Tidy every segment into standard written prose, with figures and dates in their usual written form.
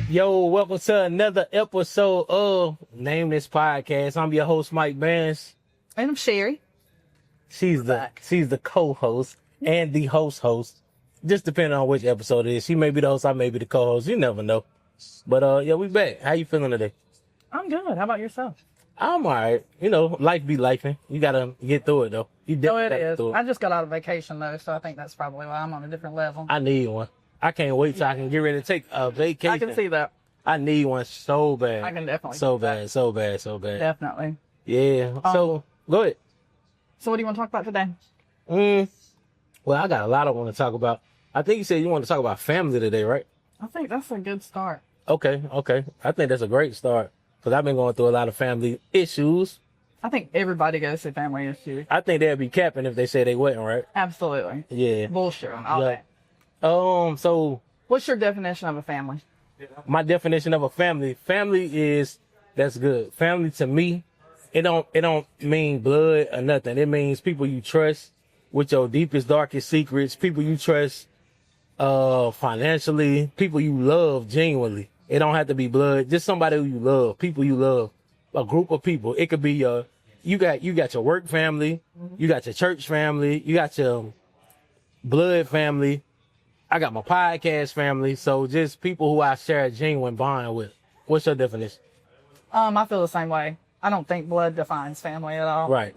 Yo, welcome to another episode of Name This Podcast. I'm your host, Mike Bandz. And I'm Cherie. She's the co-host and the host. Just depending on which episode it is. She may be the host, I may be the co-host. You never know. But yeah, we back. How you feeling today? I'm good. How about yourself? I'm alright. You know, life be lifing. You gotta get through it though. You it is. I just got out of vacation though, so I think that's probably why I'm on a different level. I need one. I can't wait till I can get ready to take a vacation. I can see that. I need one so bad. I can definitely. So bad. Definitely. Yeah. So go ahead. So what do you want to talk about today? Well, I got a lot I want to talk about. I think you said you want to talk about family today, right? I think that's a good start. Okay. I think that's a great start because I've been going through a lot of family issues. I think everybody goes through family issues. I think they'd be capping if they say they wasn't, right? Absolutely. Yeah. Bullshit and all that. So what's your definition of a family? My definition of a family is that's good. Family to me, it don't mean blood or nothing. It means people you trust with your deepest, darkest secrets, people you trust financially, people you love genuinely. It don't have to be blood, just somebody who you love, people you love, a group of people. It could be you got your work family, you got your church family, you got your blood family. I got my podcast family, so just people who I share a genuine bond with. What's your definition? I feel the same way. I don't think blood defines family at all. Right.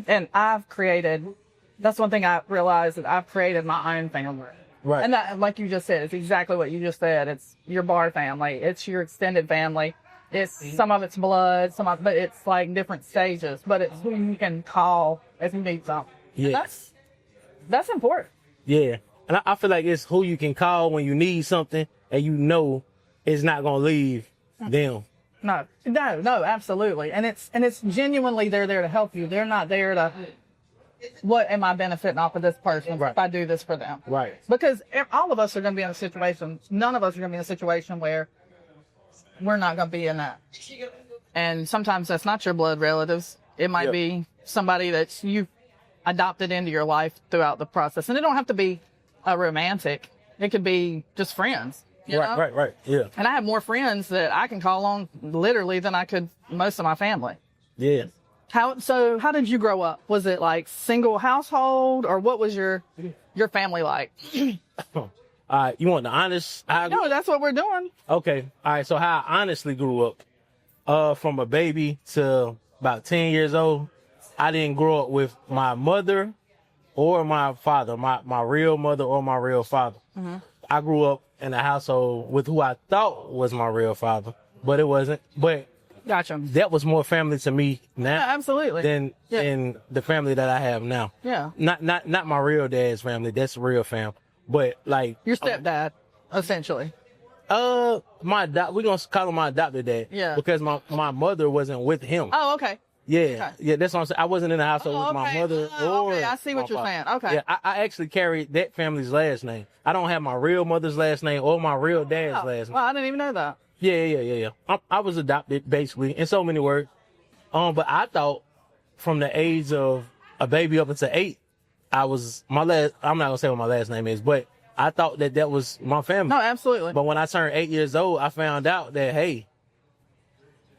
And that's one thing I realized, that I've created my own family. Right. And that, like you just said, it's exactly what you just said. It's your bar family. It's your extended family. Some of it's blood, but it's like different stages. But it's who you can call if you need something. Yeah. And that's important. Yeah. And I feel like it's who you can call when you need something and you know it's not going to leave them. No, absolutely. And it's genuinely they're there to help you. They're not there to, what am I benefiting off of this person if I do this for them? Right. Because all of us are going to be in a situation, none of us are going to be in a situation where we're not going to be in that. And sometimes that's not your blood relatives. It might be somebody that you've adopted into your life throughout the process. And it don't have to be a romantic. It could be just friends. You know? Right. Yeah. And I have more friends that I can call on literally than I could most of my family. Yeah. How did you grow up? Was it like single household, or what was your family like? All right. You want the honest? No, that's what we're doing. Okay. All right. So how I honestly grew up, from a baby to about 10 years old, I didn't grow up with my mother or my father, my real mother or my real father. Mm-hmm. I grew up in a household with who I thought was my real father, but it wasn't. But gotcha. That was more family to me now, absolutely, than the family that I have now. Yeah. Not my real dad's family. That's real fam. But like your stepdad, essentially. We're gonna call him my adopted dad. Yeah. Because my mother wasn't with him. Oh, okay. Yeah, okay. Yeah, that's what I'm saying. I wasn't in the household with my mother okay, I see what you're saying. Okay. Yeah, I actually carried that family's last name. I don't have my real mother's last name or my real dad's last name. Well, I didn't even know that. Yeah. I was adopted, basically, in so many words. But I thought from the age of a baby up until 8, I'm not gonna say what my last name is, but I thought that was my family. No, absolutely. But when I turned 8 years old, I found out that, hey,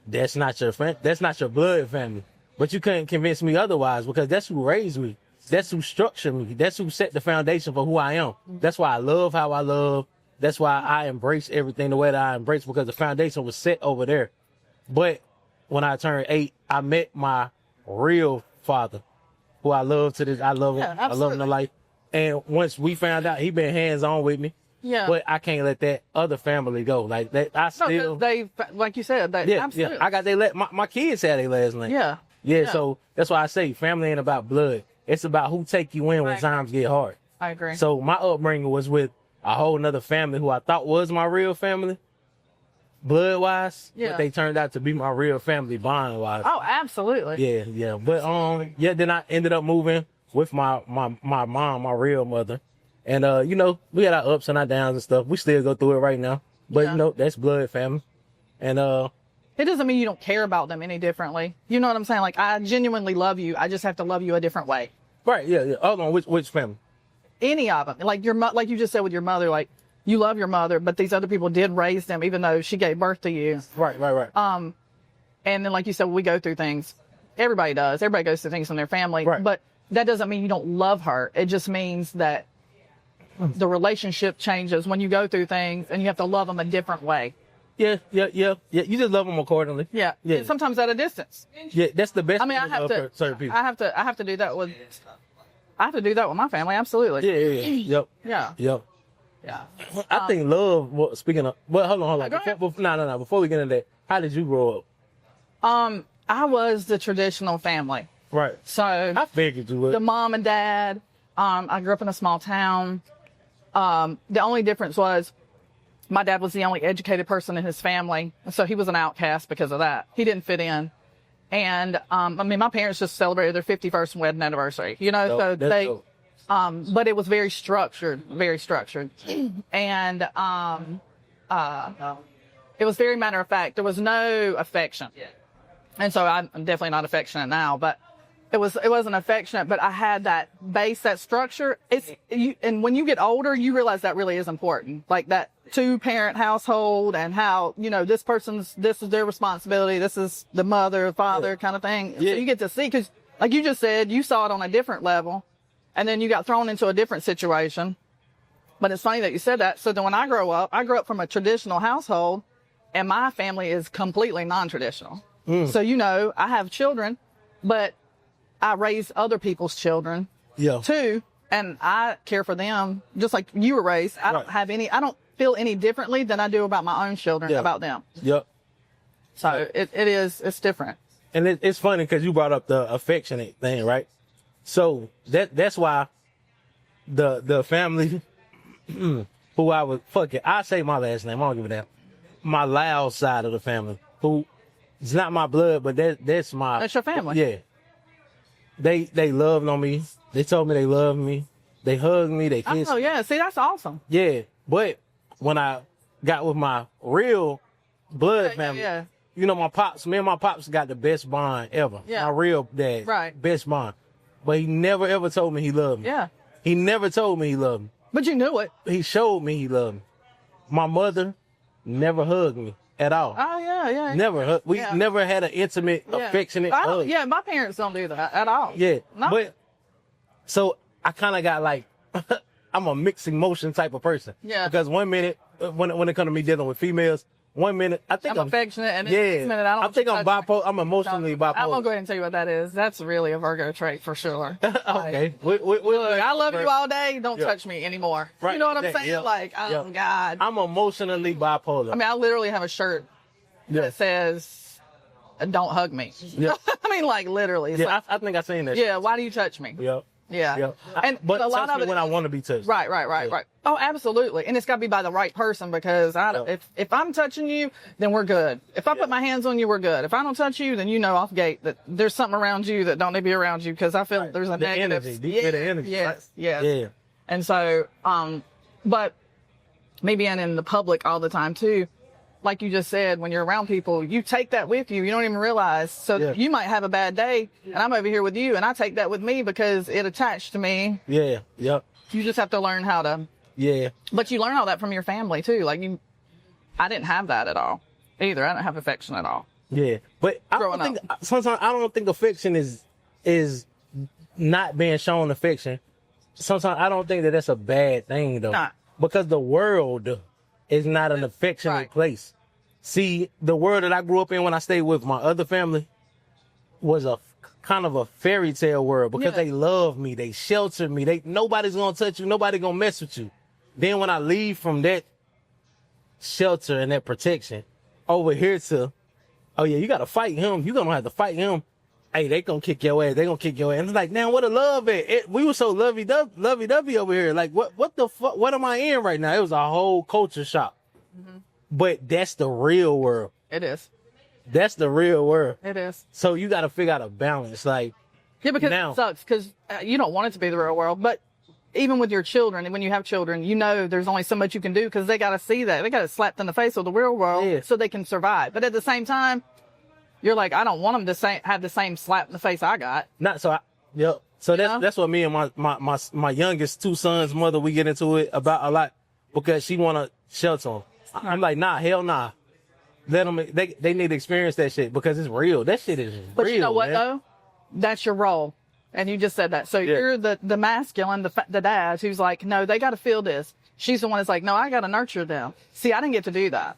that's not your friend. That's not your blood family. But you couldn't convince me otherwise, because that's who raised me. That's who structured me. That's who set the foundation for who I am. That's why I love how I love. That's why I embrace everything the way that I embrace, because the foundation was set over there. But when I turned 8, I met my real father, who I love to this. I love him. I love him to life. And once we found out, he been hands on with me. Yeah. But I can't let that other family go. Like that, they, like you said, absolutely. I got my kids had their last name. Yeah. So that's why I say family ain't about blood. It's about who take you in when times get hard. I agree. So my upbringing was with a whole nother family who I thought was my real family, blood wise. Yeah. But they turned out to be my real family bond wise. Oh, absolutely. Yeah. But then I ended up moving with my mom, my real mother. And, we had our ups and our downs and stuff. We still go through it right now. But, that's blood family. And, it doesn't mean you don't care about them any differently. You know what I'm saying? Like, I genuinely love you. I just have to love you a different way. Right. Yeah. Hold on. Which family? any of them. Like like you just said with your mother, like you love your mother, but these other people did raise them, even though she gave birth to you. Right. And then, like you said, we go through things. Everybody does. Everybody goes through things in their family. Right. But that doesn't mean you don't love her. It just means that the relationship changes when you go through things, and you have to love them a different way. Yeah. You just love them accordingly. Yeah. Yeah. Sometimes at a distance. Yeah, that's the best. I mean, I have to. Certain people. I have to do that with. I have to do that with my family. Absolutely. Yeah. Yep. Yeah. I think love. Well, speaking of, well, hold on. Go ahead. No. Before we get into that, how did you grow up? I was the traditional family. Right. So I figured you would. the mom and dad. I grew up in a small town. The only difference was my dad was the only educated person in his family, so he was an outcast because of that. He didn't fit in. And I mean, my parents just celebrated their 51st wedding anniversary, you know, so they, dope. but it was very structured. And it was very matter of fact. There was no affection. And so I'm definitely not affectionate now, but it wasn't affectionate, but I had that base, that structure. And when you get older, you realize that really is important. Like that 2-parent household, and how, you know, this is their responsibility. This is the mother, father kind of thing. Yeah. So you get to see, cause like you just said, you saw it on a different level, and then you got thrown into a different situation. But it's funny that you said that. So then when I grew up from a traditional household, and my family is completely non-traditional. So, you know, I have children, but I raise other people's children too. And I care for them just like you were raised. I don't feel any differently than I do about my own children, about them. Yep. So it's different. And it's funny because you brought up the affectionate thing, right? So that's why the family who I was, I say my last name, I don't give a damn. My loud side of the family, who it's not my blood, but that's your family. Yeah. They loved on me. They told me they loved me. They hugged me. They kissed me. Oh yeah, see, that's awesome. Yeah, but when I got with my real blood family, you know, me and my pops got the best bond ever. Yeah. My real dad, best bond. But he never ever told me he loved me. Yeah. He never told me he loved me. But you knew it. He showed me he loved me. My mother never hugged me at all. Oh yeah. Never. We never had an intimate, affectionate hug. Yeah, my parents don't do that at all. Yeah. No. But so I kind of got like, I'm a mixed emotion type of person. Yeah. Because one minute, when it comes to me dealing with females, one minute I think I'm affectionate, and the next minute I think I'm bipolar. I'm emotionally bipolar. I'm gonna go ahead and tell you what that is. That's really a Virgo trait for sure. Okay. Look, I love you all day. Don't touch me anymore. Right. You know what I'm saying? Yeah. Like, oh God. I'm emotionally bipolar. I mean, I literally have a shirt that says, "Don't hug me." Yeah. I mean, like literally. It's like, I think I seen that. Yeah. Why do you touch me? Yeah. Yeah. But a lot touch of me it when I want to be touched. Right. Oh, absolutely. And it's got to be by the right person, because if I'm touching you, then we're good. If I put my hands on you, we're good. If I don't touch you, then you know off gate that there's something around you that don't need to be around you, because I feel there's a negative energy. Deep bit of energy. Yes. Yeah. And so, but me being in the public all the time too, like you just said, when you're around people, you take that with you. You don't even realize. So you might have a bad day, and I'm over here with you, and I take that with me because it attached to me. Yeah. Yep. You just have to learn how to. Yeah. But you learn all that from your family too. Like I didn't have that at all either. I didn't have affection at all. Yeah. But sometimes I don't think affection is not being shown affection. Sometimes I don't think that that's a bad thing though. Nah. Because the world is not an affectionate place. See, the world that I grew up in when I stayed with my other family was a kind of a fairy tale world, because they love me, they shelter me, nobody's gonna touch you, nobody gonna mess with you. Then when I leave from that shelter and that protection over here to, oh yeah, you gotta fight him, you gonna have to fight him. Hey, they gonna kick your ass, And it's like, now what a love it. We were so lovey-dovey over here. Like, what the fuck, what am I in right now? It was a whole culture shock. Mm-hmm. But that's the real world. It is. That's the real world. It is. So you got to figure out a balance. Like, because it sucks, because you don't want it to be the real world. But even with your children, and when you have children, you know there's only so much you can do, because they got to see that. They got to slapped in the face of the real world so they can survive. But at the same time, you're like, I don't want them to have the same slap in the face I got. Not so. Yep. So that's what me and my youngest 2 sons' mother, we get into it about a lot because she want to shelter them. I'm like, nah, hell nah. Let them, they need to experience that shit because it's real. That shit is real. But you know what, man. though? That's your role. And you just said that. So you're the masculine, the dad who's like, no, they got to feel this. She's the one that's like, no, I got to nurture them. See, I didn't get to do that.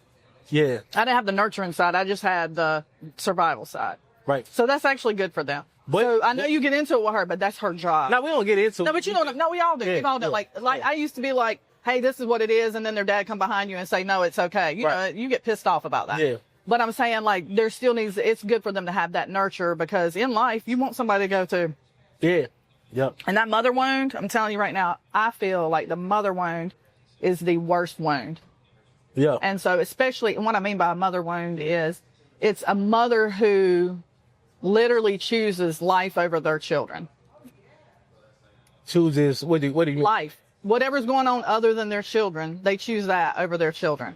Yeah. I didn't have the nurturing side. I just had the survival side. Right. So that's actually good for them. But, so I know you get into it with her, but that's her job. No, we don't get into it. No, but you know, no, we all do. Yeah, We all do. Like I used to be like, hey, this is what it is. And then their dad come behind you and say, no, it's okay. You know, you get pissed off about that. Yeah. But I'm saying like there still needs, it's good for them to have that nurture because in life, you want somebody to go to. Yeah. Yep. And that mother wound, I'm telling you right now, I feel like the mother wound is the worst wound. Yeah. And so especially, and what I mean by a mother wound is it's a mother who literally chooses life over their children. Chooses, what do you mean? Life. Whatever's going on other than their children, they choose that over their children.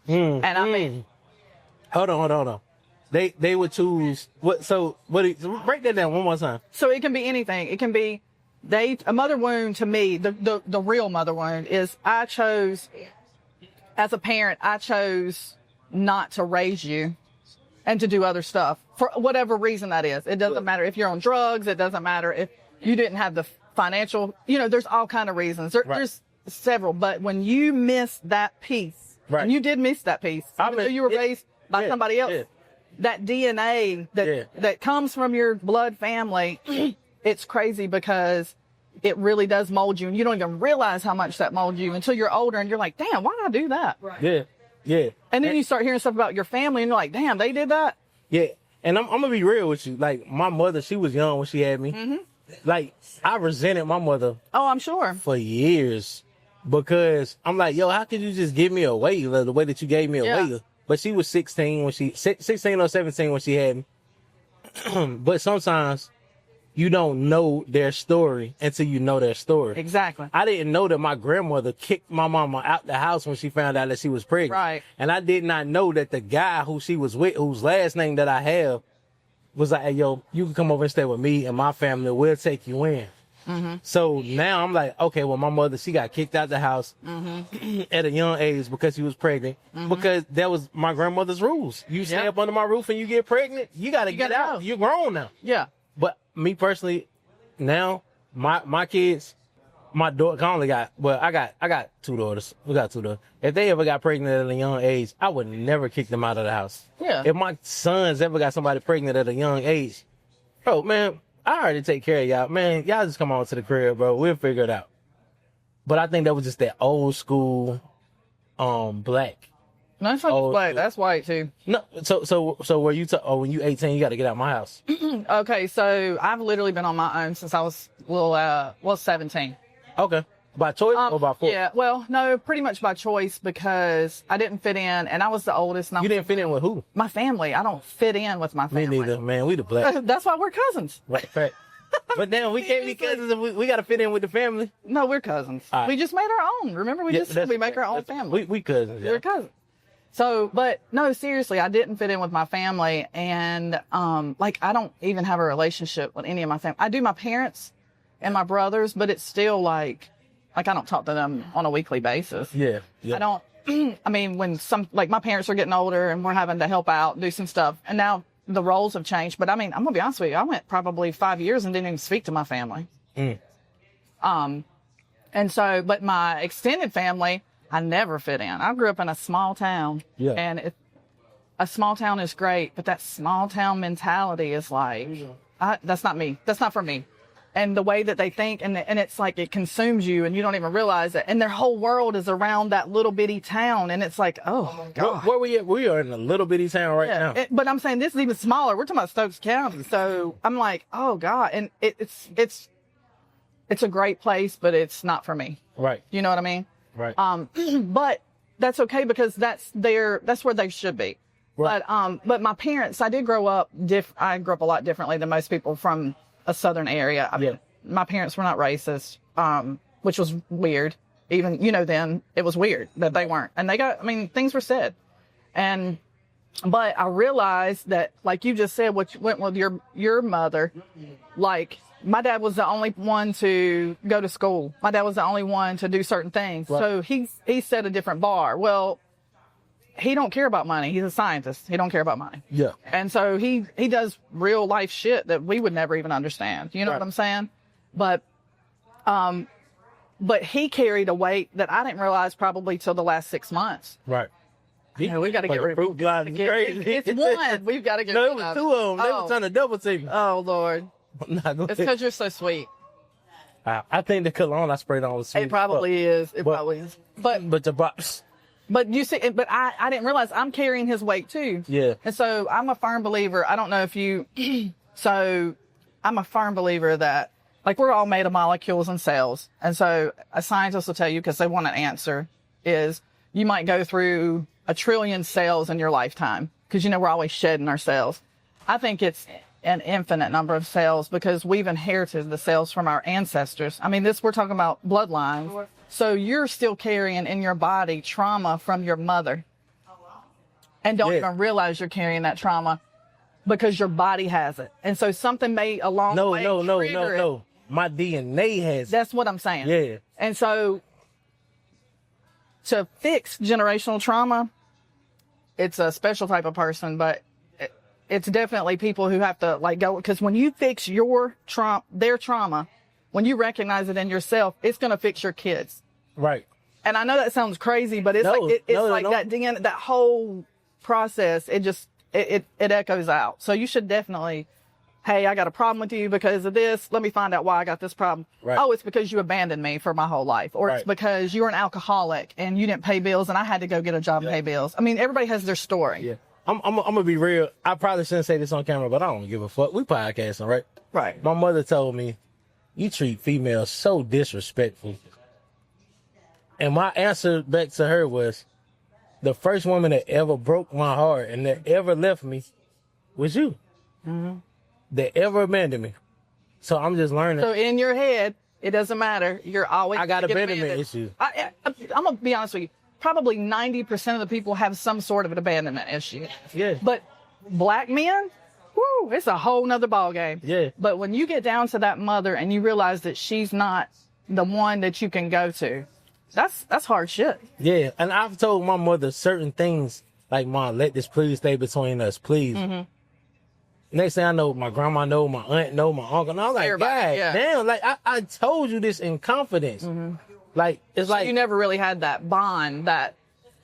And I mean, hold on. They would choose what? So break that down one more time. So it can be anything. It can be a mother wound to me. The real mother wound is I chose as a parent. I chose not to raise you and to do other stuff for whatever reason that is. It doesn't matter if you're on drugs. It doesn't matter if you didn't have the financial. You know, there's all kind of reasons. There's several. But when you miss that piece, and you did miss that piece, even though you were raised by somebody else. Yeah. That DNA that comes from your blood family, it's crazy because it really does mold you. And you don't even realize how much that molds you until you're older and you're like, damn, why did I do that? Right. Yeah. Yeah. And then you start hearing stuff about your family and you're like, damn, they did that? Yeah. And I'm going to be real with you. Like, my mother, she was young when she had me. Mm-hmm. Like, I resented my mother. Oh, I'm sure. For years. Because I'm like, yo, how could you just give me away the way that you gave me away? But she was 16 or 17 when she had me. But sometimes you don't know their story until you know their story. Exactly. I didn't know that my grandmother kicked my mama out the house when she found out that she was pregnant. Right. And I did not know that the guy who she was with, whose last name that I have, was like, hey, yo, you can come over and stay with me and my family. We'll take you in. Mm-hmm. So now I'm like, okay, well, my mother, she got kicked out the house at a young age because she was pregnant. Because that was my grandmother's rules. You stay up under my roof and you get pregnant, you got to get out. You're grown now. Yeah. But me personally, now my kids, my daughter, I got 2 daughters. We got 2 daughters. If they ever got pregnant at a young age, I would never kick them out of the house. Yeah. If my sons ever got somebody pregnant at a young age, bro, man, I already take care of y'all. Man, y'all just come on to the crib, bro. We'll figure it out. But I think that was just that old school, black. No, that's not just black. That's white too. No, so were you? When you 18, you got to get out of my house. Okay, so I've literally been on my own since I was 17. Okay, by choice or by force? Yeah, well, no, pretty much by choice because I didn't fit in, and I was the oldest. And you didn't fit in with who? My family. I don't fit in with my family. Me neither, man. We the black. That's why we're cousins. Right. But then we can't be cousins if we got to fit in with the family. No, we're cousins. Right. We just made our own. Remember, we make our own family. We cousins. Yeah. We're cousins. So, but no, seriously, I didn't fit in with my family, and like I don't even have a relationship with any of my family. I do my parents and my brothers, but it's still like I don't talk to them on a weekly basis. Yeah. I don't. I mean, when my parents are getting older and we're having to help out, do some stuff, and now the roles have changed. But I mean, I'm gonna be honest with you. I went probably 5 years and didn't even speak to my family. And so, but my extended family, I never fit in. I grew up in a small town. Yeah. And a small town is great, but that small town mentality is like, that's not me. That's not for me. And the way that they think, and it's like it consumes you and you don't even realize it. And their whole world is around that little bitty town. And it's like, oh, God. Where we at? We are in a little bitty town right now. But I'm saying this is even smaller. We're talking about Stokes County. So I'm like, oh, God. And it's a great place, but it's not for me. Right. You know what I mean? Right. But that's okay because that's where they should be. Right. But my parents, I did grow up I grew up a lot differently than most people from a southern area. I mean, my parents were not racist, which was weird. Even, then it was weird that they weren't. And things were said. And But I realized that, like you just said, what you went with your mother, like my dad was the only one to go to school. My dad was the only one to do certain things. Right. So he set a different bar. Well, he don't care about money. He's a scientist. He don't care about money. Yeah. And so he does real life shit that we would never even understand. You know what I'm saying? But he carried a weight that I didn't realize probably till the last 6 months. Right. Yeah, we got to get rid of fruit blind is crazy. It's one. We've got to get No, rid it was of. two of them. They were trying to double team me. Oh, Lord. Nah, go It's ahead. because you're so sweet. I think the cologne I sprayed on was sweet. It probably is. It probably is. But the box. But you see, but I didn't realize I'm carrying his weight too. Yeah. And so I'm a firm believer. I don't know if you, so I'm a firm believer that like we're all made of molecules and cells. And so a scientist will tell you, because they want an answer, is you might go through 1 trillion cells in your lifetime, because we're always shedding our cells. I think it's an infinite number of cells because we've inherited the cells from our ancestors. I mean, we're talking about bloodlines. So you're still carrying in your body trauma from your mother and don't even realize you're carrying that trauma because your body has it. And so something may along the way trigger it. No. My DNA has it. That's what I'm saying. Yeah. And so to fix generational trauma, it's a special type of person, but it's definitely people who have to like go, because when you fix their trauma, when you recognize it in yourself, it's going to fix your kids. Right. And I know that sounds crazy, but it's that whole process. It echoes out. So you should definitely, hey, I got a problem with you because of this. Let me find out why I got this problem. Right. Oh, it's because you abandoned me for my whole life. Or it's because you were an alcoholic and you didn't pay bills and I had to go get a job and pay bills. I mean, everybody has their story. Yeah. I'm gonna be real. I probably shouldn't say this on camera, but I don't give a fuck. We podcasting, right? Right. My mother told me, you treat females so disrespectful. And my answer back to her was, the first woman that ever broke my heart and that ever left me was you. Mm-hmm. That ever abandoned me. So I'm just learning. So in your head, it doesn't matter. You're always I got abandonment issues. I'm going to be honest with you. Probably 90% of the people have some sort of an abandonment issue. Yeah. But black men, whoo, it's a whole nother ball game. Yeah. But when you get down to that mother and you realize that she's not the one that you can go to, that's hard shit. Yeah. And I've told my mother certain things like, Mom, let this please stay between us, please. Mm-hmm. Next thing I know, my grandma know, my aunt know, my uncle know. I'm like, God damn, like I told you this in confidence. Mm-hmm. Like, it's so like you never really had that bond that.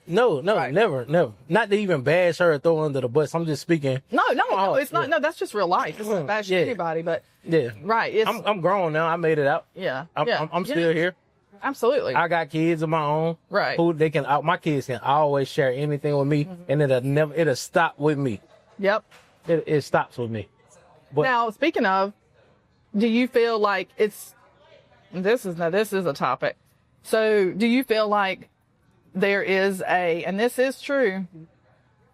No, never. Not to even bash her or throw her under the bus. I'm just speaking. No, it's not. No, that's just real life. It's not bashing anybody, but right. I'm grown now. I made it out. Yeah, I'm still here. Absolutely. I got kids of my own. Right. Who my kids can always share anything with me, and it'll stop with me. Yep. It stops with me. But now, speaking of, do you feel like this is a topic. So do you feel like there is and this is true,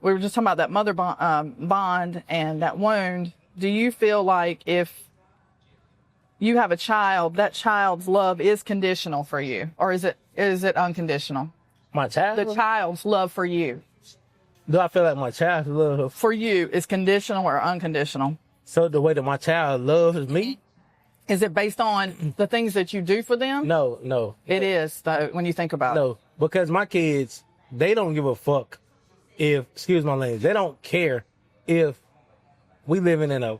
we were just talking about that mother bond and that wound. Do you feel like if you have a child, that child's love is conditional for you? Or is it unconditional? My child? The child's love for you. Do I feel like my child's love for you is conditional or unconditional? So the way that my child loves me? Is it based on the things that you do for them? No. It is, though, when you think about it. No, because my kids, they don't give a fuck if, excuse my language, they don't care if we living in a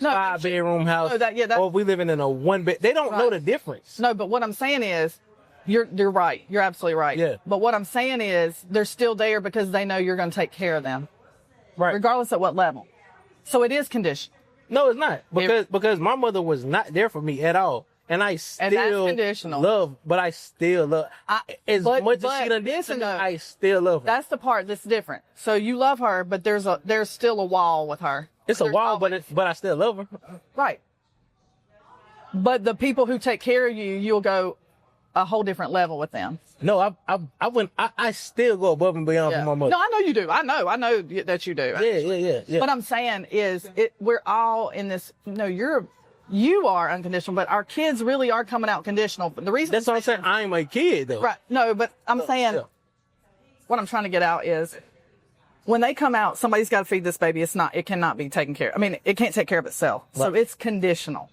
5-bedroom house or if we living in a 1-bed. They don't know the difference. No, but what I'm saying is, you're right. You're absolutely right. Yeah. But what I'm saying is, they're still there because they know you're going to take care of them. Right. Regardless of what level. So it is conditional. No, it's not. Because my mother was not there for me at all. And I still love, but I still love. As much as she done this, I still love her. That's the part that's different. So you love her, but there's still a wall with her. It's a wall, but I still love her. Right. But the people who take care of you, you'll go a whole different level with them. No, I still go above and beyond for my mother. No, I know you do. I know that you do. Yeah. What I'm saying is, we're all in this. No, you are unconditional, but our kids really are coming out conditional. The reason that's what I'm saying. I'm a kid, though. Right. No, but I'm saying what I'm trying to get out is when they come out, somebody's got to feed this baby. It cannot be taken care of. I mean, it can't take care of itself. So Right. it's conditional.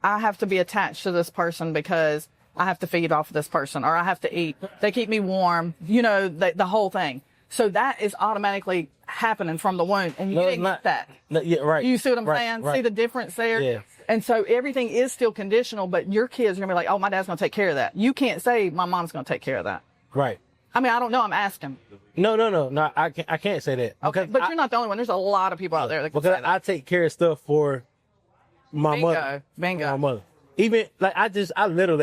I have to be attached to this person because I have to feed off of this person, or I have to eat. They keep me warm, the whole thing. So that is automatically happening from the womb, and you didn't get that. No, yeah, right. You see what I'm Right, saying? right. See the difference there? Yeah. And so everything is still conditional, but your kids are going to be like, oh, my dad's going to take care of that. You can't say my mom's going to take care of that. Right. I mean, I don't know. I'm asking. No. I can't say that. Okay. But you're not the only one. There's a lot of people out there that can say Because that. I take care of stuff for my mother. Bingo. My mother. Even like I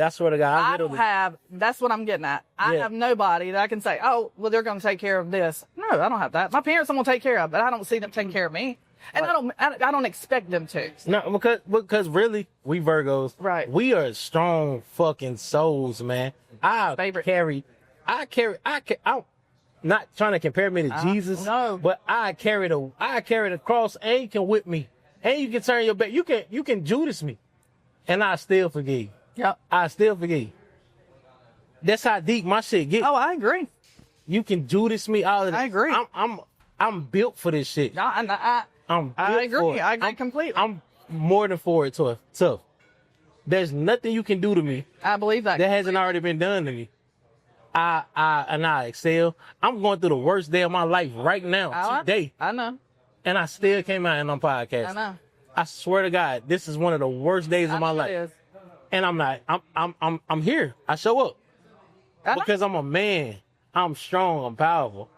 swear to God, I don't have, that's what I'm getting at. I have nobody that I can say, oh, well, they're going to take care of this. No, I don't have that. My parents are going to take care of it, but I don't see them taking care of me. And I don't expect them to. No, because really, we Virgos, Right. We are strong fucking souls, man. I'm not trying to compare me to Jesus. No. But I carry the cross, and you can whip me. And you can turn your back. You can Judas me. And I still forgive. Yep. I still forgive. That's how deep my shit get. Oh, I agree. You can Judas me all of that. I agree. I'm built for this shit. I agree. I agree completely. I'm more than for it, tough. There's nothing you can do to me I believe that. that hasn't already been done to me. I excel. I'm going through the worst day of my life right now, today. I know. And I still came out and on podcast. I know. I swear to God, this is one of the worst days of my life. It is. And I'm not. I'm here. I show up because I'm a man. I'm strong. I'm powerful.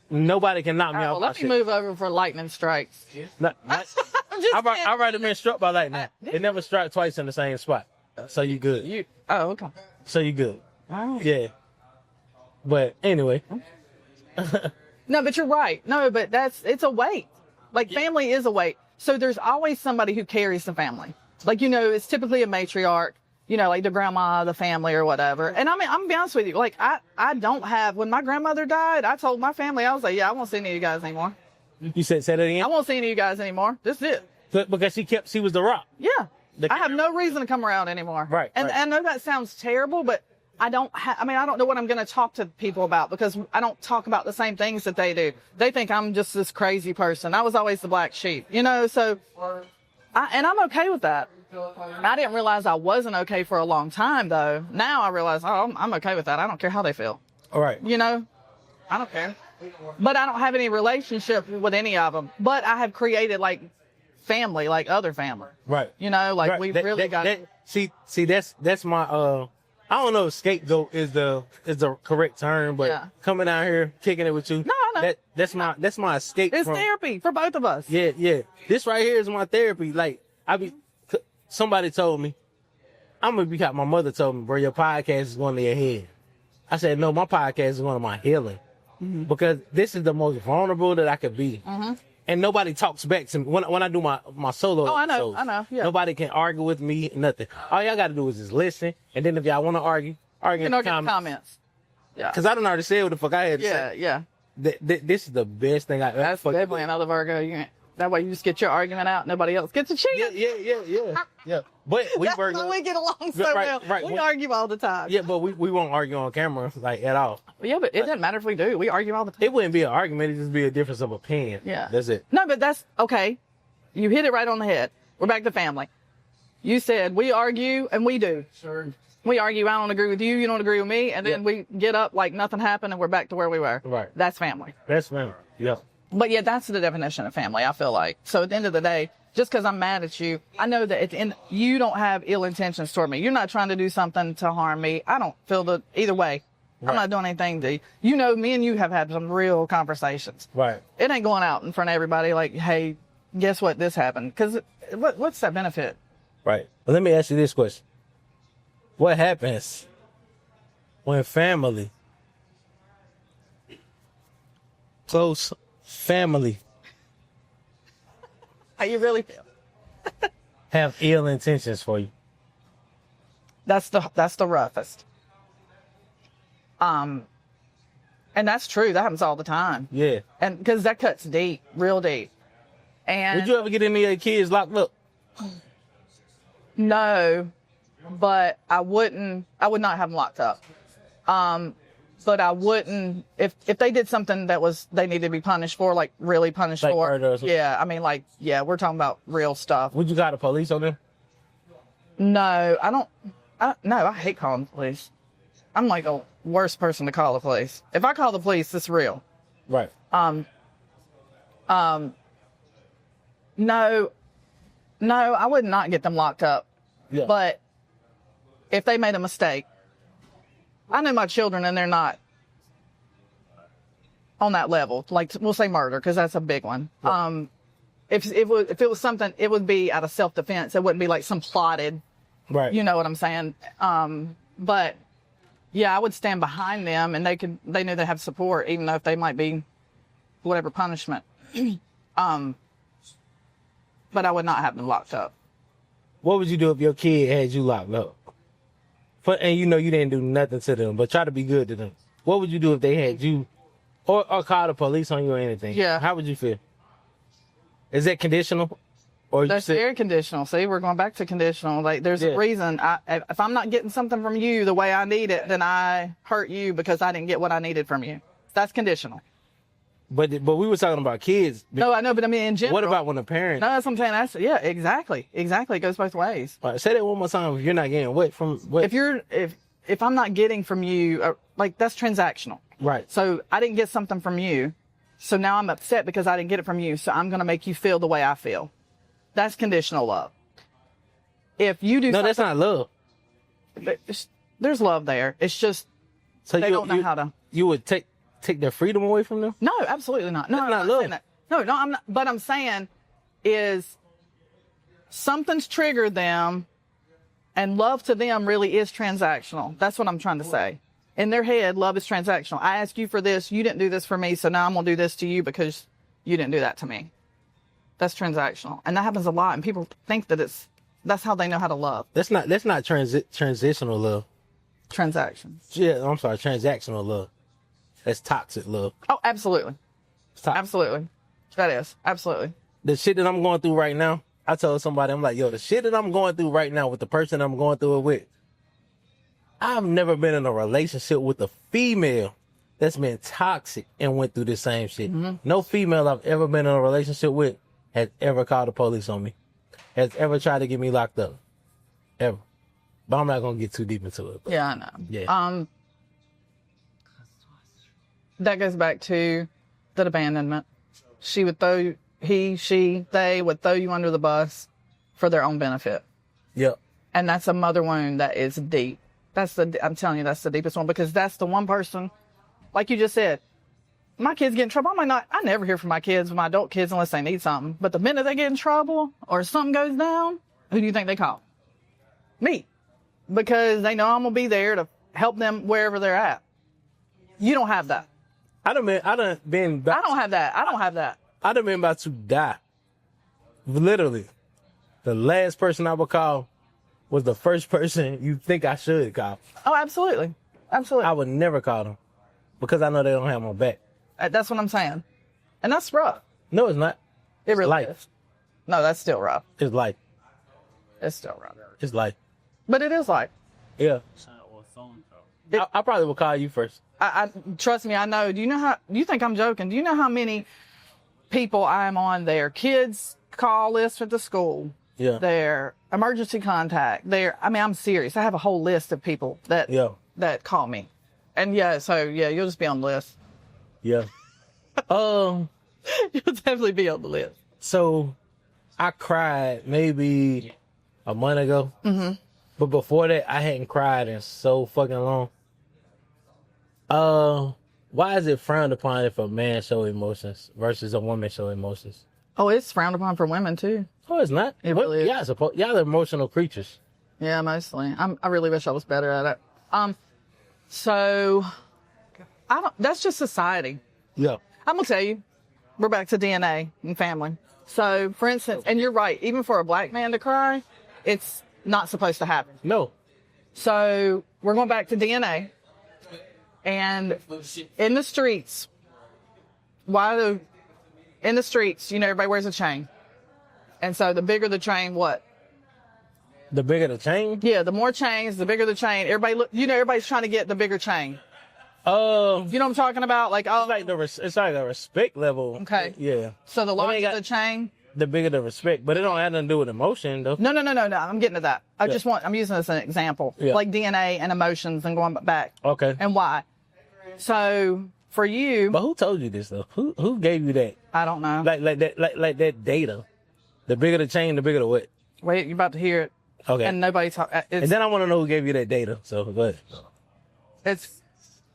Nobody can knock me off. Let me move over for lightning strikes. I've already been struck by lightning. It never struck twice in the same spot. So you good. Okay. So you good. All right. Yeah. But anyway. No, but you're right. No, but it's a weight. Like family is a weight. So there's always somebody who carries the family. Like, it's typically a matriarch, like the grandma of the family or whatever. And I mean, I'm gonna be honest with you. Like I don't have, when my grandmother died, I told my family, I was like, yeah, I won't see any of you guys anymore. You say that again? I won't see any of you guys anymore. This is it. Because she was the rock. Yeah. I have no reason to come around anymore. Right. And I know that sounds terrible, but I don't know what I'm going to talk to people about because I don't talk about the same things that they do. They think I'm just this crazy person. I was always the black sheep, so I'm okay with that. I didn't realize I wasn't okay for a long time though. Now I realize, I'm okay with that. I don't care how they feel. All right. I don't care. But I don't have any relationship with any of them. But I have created like family, like other family. Right. Like we really got. See, that's my I don't know if scapegoat is the correct term, but coming out here kicking it with you. No, I know. That's my escape. It's therapy for both of us. Yeah. This right here is my therapy. Like somebody told me, my mother told me, bro, your podcast is going to your head. I said, no, my podcast is going to my healing. Mm-hmm. Because this is the most vulnerable that I could be. Mm-hmm. And nobody talks back to me when I do my solo. Oh, I know. Yeah. Nobody can argue with me, nothing. All y'all got to do is just listen. And then if y'all want to argue in the comments. Yeah. Because I done already said what the fuck I had to say. Yeah. This is the best thing I ever. That's definitely another Virgo. That way you just get your argument out. Nobody else gets a chance. Yeah. But we Virgo. We get along so well. Right. We argue all the time. Yeah, but we won't argue on camera like at all. Yeah, but it doesn't matter if we do. We argue all the time. It wouldn't be an argument. It'd just be a difference of opinion. Yeah. That's it. No, but that's okay. You hit it right on the head. We're back to family. You said we argue, and we do. Sure. We argue, I don't agree with you, you don't agree with me, and then we get up like nothing happened and we're back to where we were. Right. That's family. That's family. Yeah. But yeah, that's the definition of family, I feel like. So at the end of the day, just because I'm mad at you, I know that at the end, you don't have ill intentions toward me. You're not trying to do something to harm me. I don't feel either way. Right. I'm not doing anything to you. Me and you have had some real conversations. Right. It ain't going out in front of everybody like, hey, guess what, this happened. Because what's that benefit? Right. Well, let me ask you this question. What happens when family, close family, how you really feel? have ill intentions for you? That's the roughest. And that's true. That happens all the time. Yeah. And because that cuts deep, real deep. And would you ever get any of your kids locked up? No, but I would not have them locked up. But I wouldn't, if they did something that they needed to be punished for, like really punished Like for. murder or something? Yeah, I mean, like, yeah, we're talking about real stuff. Would you call the police on them? No, I don't. No, I hate calling the police. I'm like the worst person to call the police. If I call the police, it's real. Right. No, I would not get them locked up. Yeah. But if they made a mistake, I know my children and they're not on that level. Like, we'll say murder, because that's a big one. Yeah. If it was something, it would be out of self-defense. It wouldn't be like some plotted, Right. You know what I'm saying? But yeah, I would stand behind them, and they knew they have support, even though if they might be whatever punishment. But I would not have them locked up. What would you do if your kid had you locked up? And you know you didn't do nothing to them, but try to be good to them. What would you do if they had you, or call the police on you or anything? Yeah. How would you feel? Is that conditional? Or That's very conditional. See, we're going back to conditional. Like, there's a reason. If I'm not getting something from you the way I need it, then I hurt you because I didn't get what I needed from you. That's conditional. But we were talking about kids. No, I know, but I mean in general. What about when a parent? No, that's what I'm saying. Exactly. It goes both ways. All right, say that one more time. If you're not getting what from what? If I'm not getting from you, like, that's transactional. Right. So I didn't get something from you, so now I'm upset because I didn't get it from you. So I'm going to make you feel the way I feel. That's conditional love. If you do, no, that's not love. There's love there. It's just they don't know how to. You would take their freedom away from them? No, absolutely not. No, that's not love. No, I'm not. But I'm saying is something's triggered them, and love to them really is transactional. That's what I'm trying to say. In their head, love is transactional. I asked you for this. You didn't do this for me, so now I'm going to do this to you because you didn't do that to me. That's transactional. And that happens a lot, and people think that that's how they know how to love. That's not transitional love. Transactions. Yeah, I'm sorry, transactional love. That's toxic love. Oh, absolutely. Absolutely. That is. Absolutely. The shit that I'm going through right now, I told somebody, I'm like, yo, the shit that I'm going through right now with the person I'm going through it with, I've never been in a relationship with a female that's been toxic and went through the same shit. Mm-hmm. No female I've ever been in a relationship with has ever called the police on me, has ever tried to get me locked up, ever. But I'm not gonna get too deep into it. Yeah, I know. Yeah. That goes back to the abandonment. They would throw you under the bus for their own benefit. Yep. And that's a mother wound that is deep. I'm telling you, that's the deepest one, because that's the one person, like you just said, my kids get in trouble. I never hear from my kids, my adult kids, unless they need something. But the minute they get in trouble or something goes down, who do you think they call? Me. Because they know I'm going to be there to help them wherever they're at. You don't have that. I don't have that. I done been about to die. Literally. The last person I would call was the first person you think I should call. Oh, absolutely. Absolutely. I would never call them because I know they don't have my back. That's what I'm saying. And that's rough. No, it's not. It really life. is. No, that's still rough. It's life. It's still rough. It's life. But it is life. Yeah. I probably will call you first. I trust me, I know. Do you think I'm joking? Do you know how many people I'm on their kids' call list at the school? Yeah. Their emergency contact. I'm serious. I have a whole list of people that call me. And you'll just be on the list. Yeah. You'll definitely be on the list. So I cried maybe a month ago. Mm-hmm. But before that, I hadn't cried in so fucking long. Why is it frowned upon if a man show emotions versus a woman show emotions? Oh, it's frowned upon for women too. Oh, it's not. It really is. Y'all are emotional creatures. Yeah, mostly. I really wish I was better at it. So that's just society. Yeah. I'm gonna tell you, we're back to DNA and family. So, for instance, and you're right, even for a black man to cry, it's not supposed to happen. No. So we're going back to DNA. And in the streets, everybody wears a chain. And so the bigger the chain, what? The bigger the chain? Yeah, the more chains, the bigger the chain. Everybody's trying to get the bigger chain. You know what I'm talking about? Like, oh, it's like a respect level. Okay. Yeah. So the larger the chain, the bigger the respect, but it don't have nothing to do with emotion, though. No. I'm getting to that. I'm using this as an example, like DNA and emotions and going back. Okay. And why? So for you, but who told you this though? Who gave you that? I don't know. Like that data. The bigger the chain, the bigger the what? Wait, you're about to hear it. Okay. And nobody talk. And then I want to know who gave you that data. So go ahead.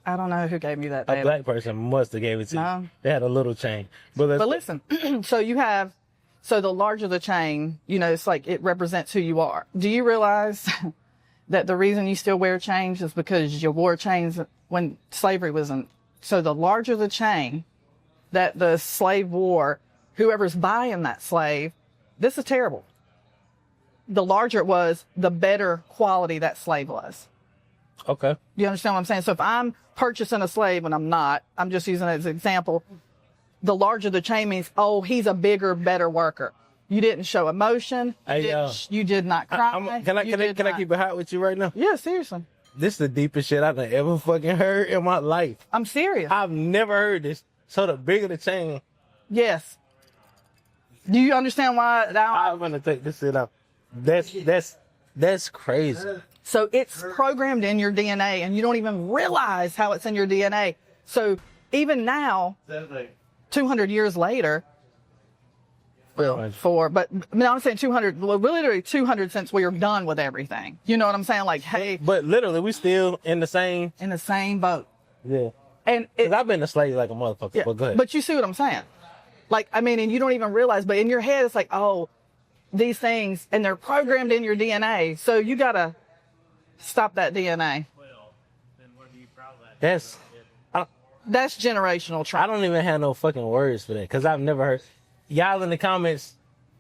I don't know who gave me that data. A black person must have gave it to No. you. They had a little chain. But listen, so the larger the chain, it's like it represents who you are. Do you realize that the reason you still wear chains is because you wore chains when slavery was in? So the larger the chain that the slave wore, whoever's buying that slave, this is terrible. The larger it was, the better quality that slave was. Okay. Do you understand what I'm saying? So if I'm purchasing a slave and I'm not, I'm just using it as an example. The larger the chain means, oh, he's a bigger, better worker. You didn't show emotion. You did not cry. Can I keep it hot with you right now? Yeah, seriously. This is the deepest shit I've ever fucking heard in my life. I'm serious. I've never heard this. So the bigger the chain. Yes. Do you understand why? I'm gonna take this shit out. That's crazy. So it's programmed in your DNA, and you don't even realize how it's in your DNA. So even now, 200 years later, but I'm saying 200, well, literally 200 since we are done with everything. You know what I'm saying? Like, hey. But literally, we still in the same boat. Yeah. And I've been a slave like a motherfucker. Yeah, but go ahead. But you see what I'm saying? Like, I mean, and you don't even realize, but in your head, it's like, oh, these things, and they're programmed in your DNA. So you gotta stop that DNA. Well, then what are you proud of that? That's generational trauma. I don't even have no fucking words for that because I've never heard. Y'all in the comments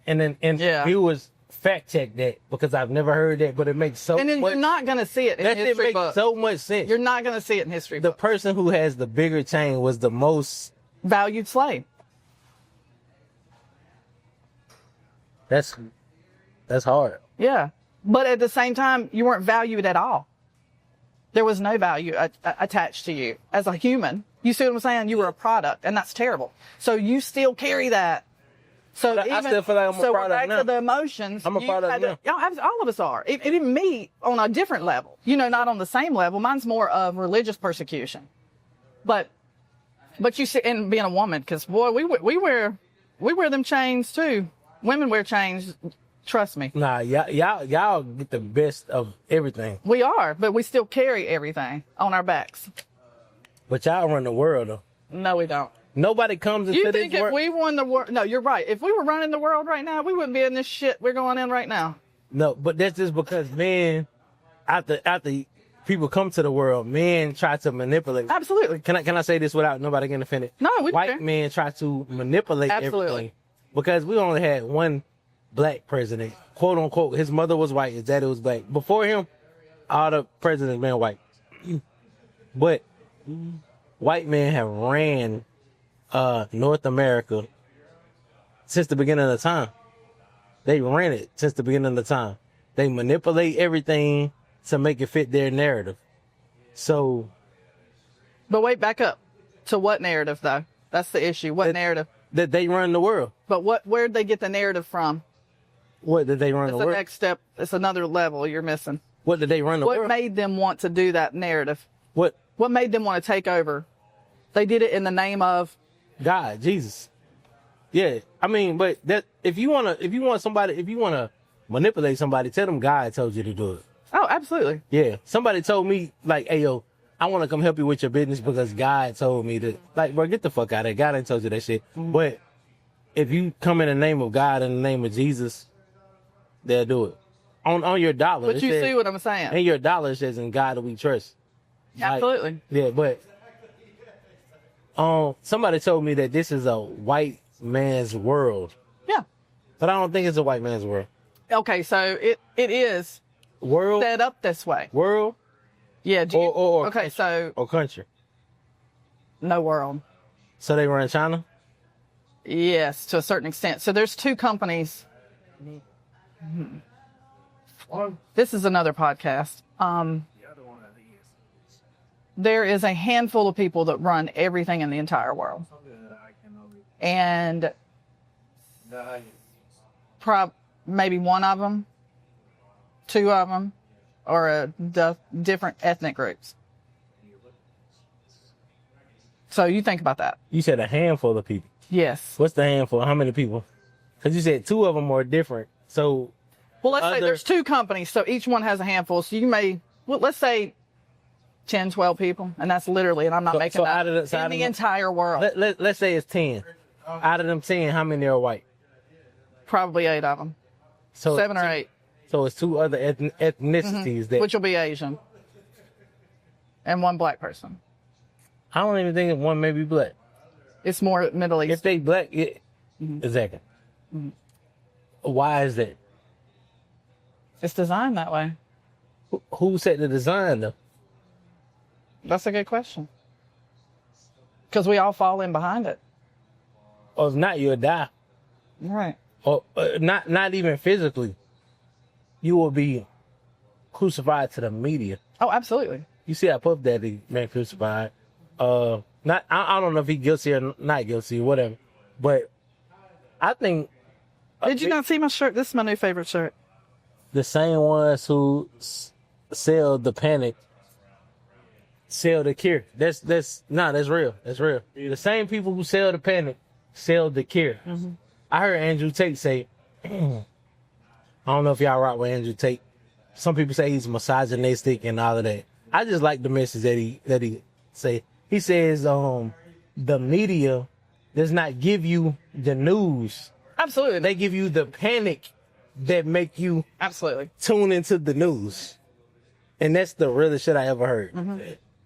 and viewers fact check that because I've never heard that, but it makes so much. And then you're not gonna see it in history makes books. so much sense. You're not gonna see it in history The books. person who has the bigger chain was the most valued slave. That's hard. Yeah. But at the same time, you weren't valued at all. There was no value attached to you as a human. You see what I'm saying? You were a product, and that's terrible. So you still carry that. So I still feel like I'm a product we're back now. to the emotions. I'm a product now. All of us are. Even me on a different level. Not on the same level. Mine's more of religious persecution. But you see, and being a woman, because boy, we wear them chains too. Women wear chains. Trust me. Nah, y'all get the best of everything. We are, but we still carry everything on our backs. But y'all run the world, though. No, we don't. Nobody comes into You this think if we won the world? No, you're right. If we were running the world right now, we wouldn't be in this shit we're going in right now. No, but that's just because men, after people come to the world, men try to manipulate. Absolutely. Can I say this without nobody getting offended? No, we White can. men try to manipulate everything. Because we only had one black president, quote unquote. His mother was white, his daddy was black. Before him, all the presidents been white. But white men have ran North America since the beginning of the time. They ran it since the beginning of the time. They manipulate everything to make it fit their narrative. So. But wait, back up. To what narrative, though? That's the issue. What narrative? That they run the world. But where'd they get the narrative from? What did they run the world? It's the next step. It's another level you're missing. What did they run the world? What made them want to do that narrative? What made them want to take over? They did it in the name of God, Jesus. Yeah, I mean, but that if you want to manipulate somebody, tell them God told you to do it. Oh, absolutely. Yeah, somebody told me like, hey yo, I want to come help you with your business because God told me to. Like, bro, get the fuck out of here. God ain't told you that shit. Mm-hmm. But if you come in the name of God, in the name of Jesus, they'll do it. On your dollar. But you see what I'm saying? And your dollar says, in God do we trust. Absolutely. Yeah, but somebody told me that this is a white man's world. Yeah. But I don't think it's a white man's world. Okay, so it is world set up this way. World? Yeah. Or okay, so or country. No world. So they run China? Yes, to a certain extent. So there's two companies. This is another podcast. The other one of these. there is a handful of people that run everything in the entire world. And maybe one of them, two of them, are different ethnic groups. So you think about that. You said a handful of people. Yes. What's the handful? How many people? Because you said two of them are different. So, well, let's say there's two companies, so each one has a handful. So you may, well, let's say 10, 12 people, and that's literally, and I'm not making that, in the entire world. Let's say it's 10. Out of them 10, how many are white? Probably 8 of them. So 7 or 8. So it's 2 other ethnicities that, which will be Asian, and 1 black person. I don't even think one may be black. It's more Middle East. If they black, exactly. Mm-hmm. Why is that? It's designed that way. Who set the design, though? That's a good question. Because we all fall in behind it. Or if not, you'll die. Right. Or not even physically. You will be crucified to the media. Oh, absolutely. You see how Puff Daddy been crucified. I don't know if he guilty or not guilty or whatever. But I think... Did you not see my shirt? This is my new favorite shirt. The same ones who sell the panic sell the cure. That's real. That's real. The same people who sell the panic sell the cure. Mm-hmm. I heard Andrew Tate say, I don't know if y'all rock with Andrew Tate. Some people say he's misogynistic and all of that. I just like the message that he say. He says, the media does not give you the news. Absolutely. They give you the panic that make you absolutely tune into the news. And that's the realest shit I ever heard. Mm-hmm.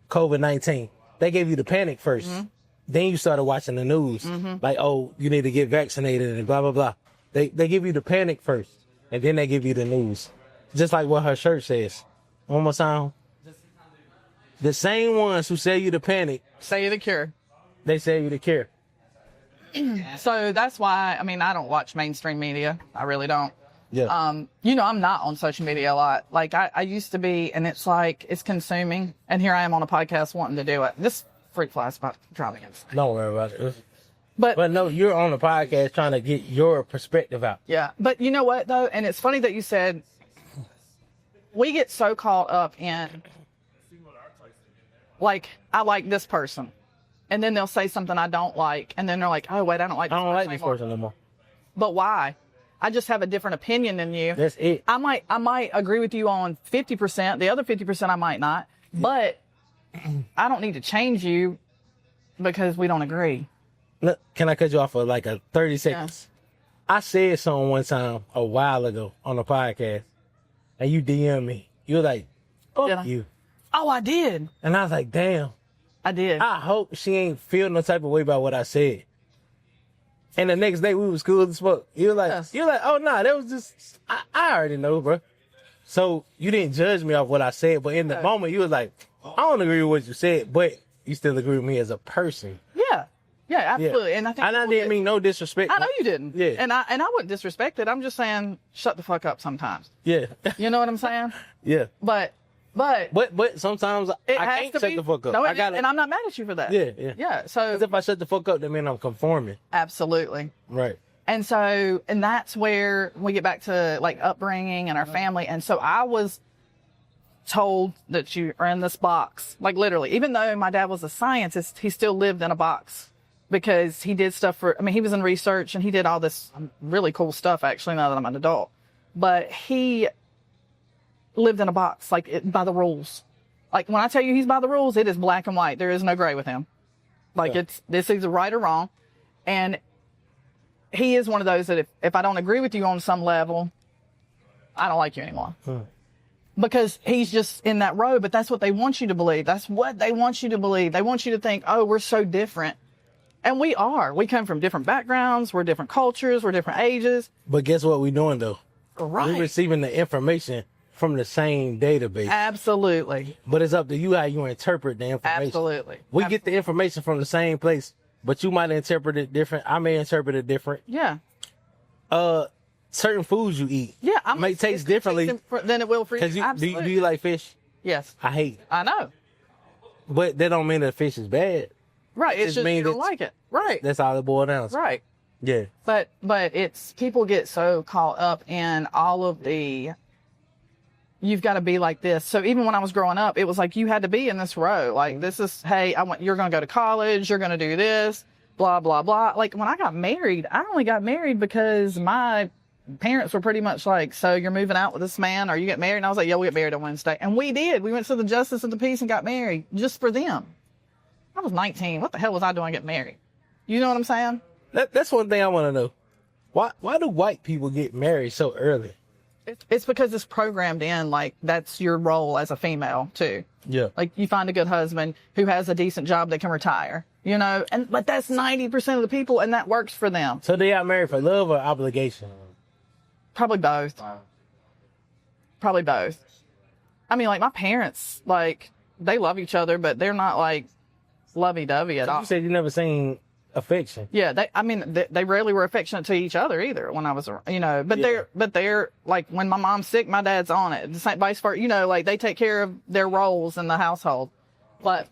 COVID-19. They gave you the panic first. Mm-hmm. Then you started watching the news. Mm-hmm. Like, oh, you need to get vaccinated and blah, blah, blah. They give you the panic first. And then they give you the news. Just like what her shirt says. One more time. The same ones who sell you the panic. Sell you the cure. They sell you the cure. So that's why, I mean, I don't watch mainstream media. I really don't. Yeah. I'm not on social media a lot. Like I used to be, and it's like, it's consuming. And here I am on a podcast wanting to do it. This freak fly is about to drive me insane. Don't worry about it. But no, you're on the podcast trying to get your perspective out. Yeah. But you know what though? And it's funny that you said, we get so caught up in, like, I like this person. And then they'll say something I don't like. And then they're like, oh, wait, I don't like this person anymore. But why? I just have a different opinion than you. That's it. I might agree with you on 50%. The other 50% I might not. But I don't need to change you because we don't agree. Look, can I cut you off for like a 30 seconds? Yeah. I said something one time a while ago on a podcast. And you DM me. You were like, fuck you. Oh, I did. And I was like, damn. I did. I hope she ain't feel no type of way about what I said. And the next day we was cool as fuck. You're like, oh nah, that was just, I already know, bro. So you didn't judge me off what I said, but in the moment you was like, I don't agree with what you said, but you still agree with me as a person. Yeah. Yeah, absolutely. Yeah. And I didn't mean no disrespect. I know you didn't. Yeah. And I wouldn't disrespect it. I'm just saying, shut the fuck up sometimes. Yeah. You know what I'm saying? Yeah. But sometimes I can't shut the fuck up. No, and I'm not mad at you for that. Yeah. So if I shut the fuck up, that means I'm conforming. Absolutely. Right. And that's where we get back to like upbringing and our family. And so I was told that you are in this box, like literally. Even though my dad was a scientist, he still lived in a box because he did stuff he was in research and he did all this really cool stuff. Actually, now that I'm an adult, but he lived in a box, by the rules. Like when I tell you he's by the rules, it is black and white. There is no gray with him. This is right or wrong. And he is one of those that if I don't agree with you on some level, I don't like you anymore. Because he's just in that row, but that's what they want you to believe. That's what they want you to believe. They want you to think, oh, we're so different. And we are. We come from different backgrounds. We're different cultures. We're different ages. But guess what we're doing though? Right. We're receiving the information from the same database. Absolutely. But it's up to you how you interpret the information. Absolutely. We get the information from the same place, but you might interpret it different. I may interpret it different. Yeah. Certain foods you eat. Yeah. May taste differently than it will for you. Do you like fish? Yes. I hate it. I know. But that don't mean that fish is bad. Right. It's just means you don't it's- like it. Right. That's all it boils down to. Right. Yeah. But it's people get so caught up in all of the you've got to be like this. So even when I was growing up, it was like you had to be in this row. Like this is hey, you're going to go to college, you're going to do this, blah blah blah. Like when I got married, I only got married because my parents were pretty much like, so you're moving out with this man or you get married? And I was like, yeah, we'll get married on Wednesday. And we did. We went to the Justice of the Peace and got married just for them. I was 19. What the hell was I doing getting married? You know what I'm saying? That's one thing I want to know. Why do white people get married so early? It's because it's programmed in, like, that's your role as a female, too. Yeah. Like, you find a good husband who has a decent job that can retire, you know? But that's 90% of the people, and that works for them. So they got married for love or obligation? Probably both. Probably both. I mean, like, my parents, like, they love each other, but they're not, like, lovey-dovey at all. You said you never seen affection. Yeah, they rarely were affectionate to each other either when I was, you know, but they're like, when my mom's sick, my dad's on it. The same vice versa, you know, like they take care of their roles in the household. But